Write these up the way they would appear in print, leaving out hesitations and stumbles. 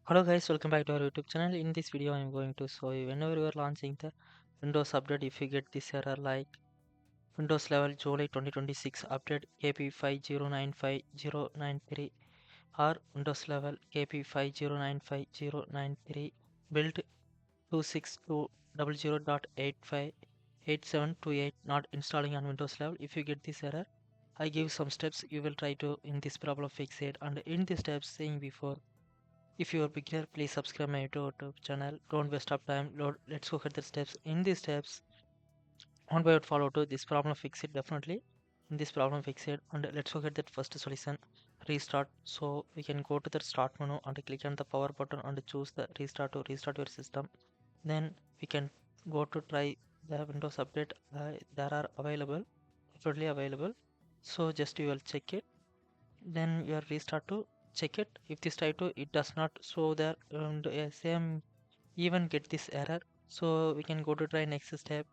Hello guys, welcome back to our YouTube channel. In this video I am going to show you whenever you are launching the Windows update, if you get this error like Windows level July 2026 update KB5095093 or Windows level KB5095093 build 262.00.858728 not installing on Windows level. If you get this error, I give some steps you will try to in this problem fix it, and in the steps saying before, if you are beginner, please subscribe my YouTube channel. Don't waste up time. Let's go at the steps. In these steps, one by one follow to this problem fix it definitely. In this problem fix it, and let's go at that first solution. Restart. So we can go to the start menu and click on the power button and choose the restart to restart your system. Then we can go to try the Windows update. There are available, totally available. So just you will check it. Then you are restart to check it. If this try to it does not show there, and same even get this error, so we can go to try next step,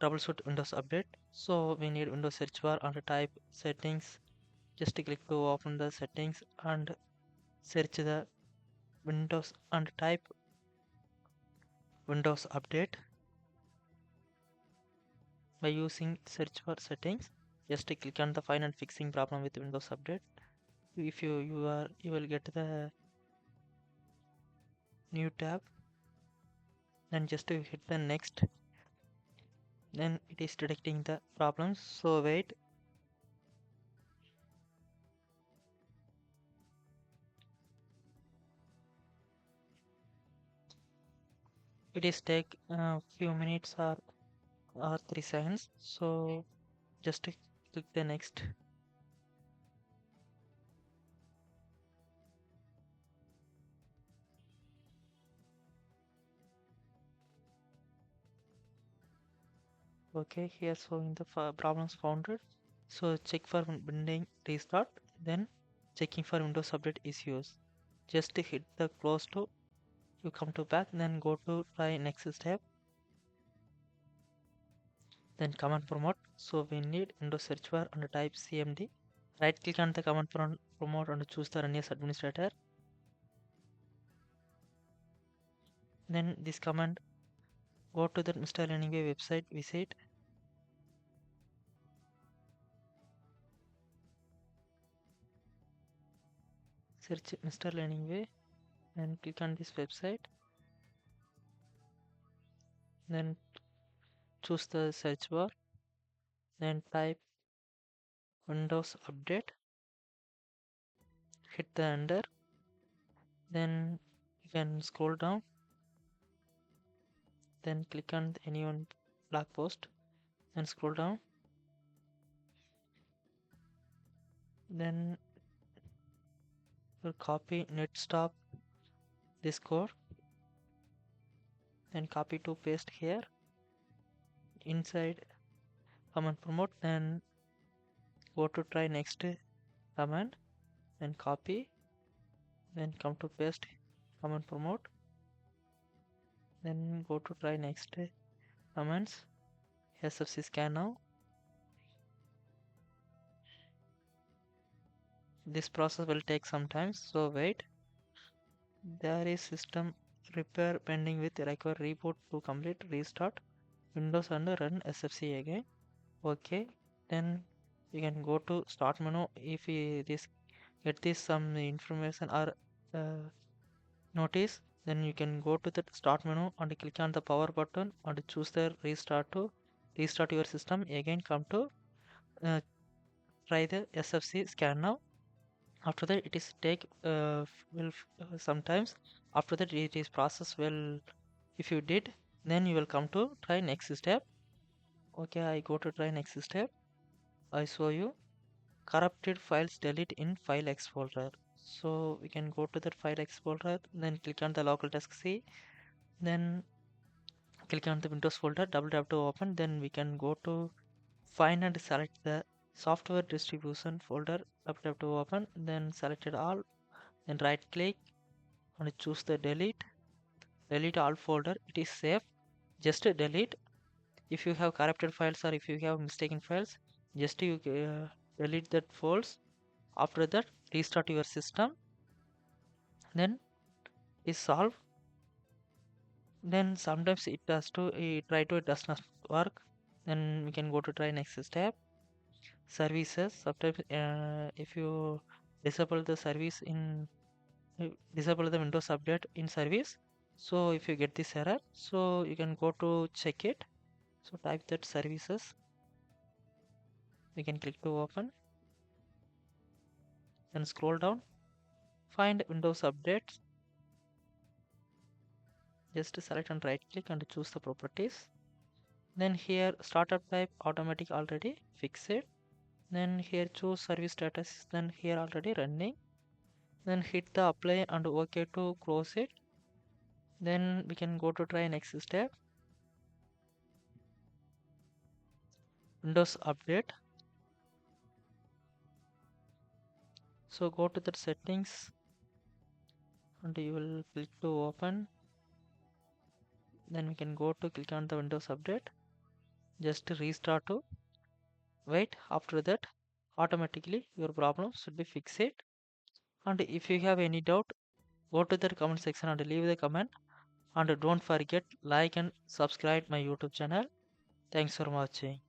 troubleshoot Windows update. So we need Windows search bar and type settings. Just click to open the settings and search the Windows and type Windows update by using search bar settings. Just click on the find and fixing problem with Windows update. If you will get the new tab. Then just to hit the next, then it is detecting the problems. So wait, it is take a few minutes or 3 seconds. So just to click the next. Okay, here showing the problems found. So check for binding restart, then checking for Windows update issues. Just to hit the close to, you come to back, then go to try next step, then command promote. So we need Windows search bar and type cmd. Right click on the command promote and choose the run as administrator. Then this command, go to the MR.LEARNING website, visit. Search MR.LEARNING and click on this website. Then choose the search bar. Then type Windows update. Hit the enter. Then you can scroll down. Then click on any one blog post. Then scroll down. Then you copy netstop this code. Then copy to paste here inside command promote. Then go to try next command. Then copy. Then come to paste command promote. Then go to try next commands. SFC scan now. This process will take some time, so wait. There is system repair pending with require reboot to complete restart Windows and run SFC again. Okay, then you can go to start menu. If you get this some information or notice, then you can go to the start menu and click on the power button and choose the restart to restart your system again. Come to try the SFC scan now. After that it is take sometimes. After that it is process well. If you did, then you will come to try next step. Okay, I go to try next step. I show you corrupted files delete in file X folder. So we can go to that file X folder, then click on the local disk C, then click on the Windows folder, double tap to open. Then we can go to find and select the software distribution folder, double tap to open, then select it all, then right click and choose the delete all folder. It is safe, just delete. If you have corrupted files or if you have mistaken files, just you delete that files. After that restart your system, then is solved. Then sometimes it does to it does not work. Then we can go to try next step. Services. Sometimes if you disable the service in disable the Windows update in service, so if you get this error, so you can go to check it. So type that services. We can click to open. Then scroll down. Find Windows updates. Just select and right click and choose the properties. Then here startup type automatic already fix it. Then here choose service status. Then here already running. Then hit the apply and OK to close it. Then we can go to try next step. Windows update. So go to the settings and you will click to open. Then we can go to click on the Windows update. Just restart to wait. After that automatically your problem should be fixed. And if you have any doubt, go to the comment section and leave the comment. And don't forget like and subscribe my YouTube channel. Thanks for watching.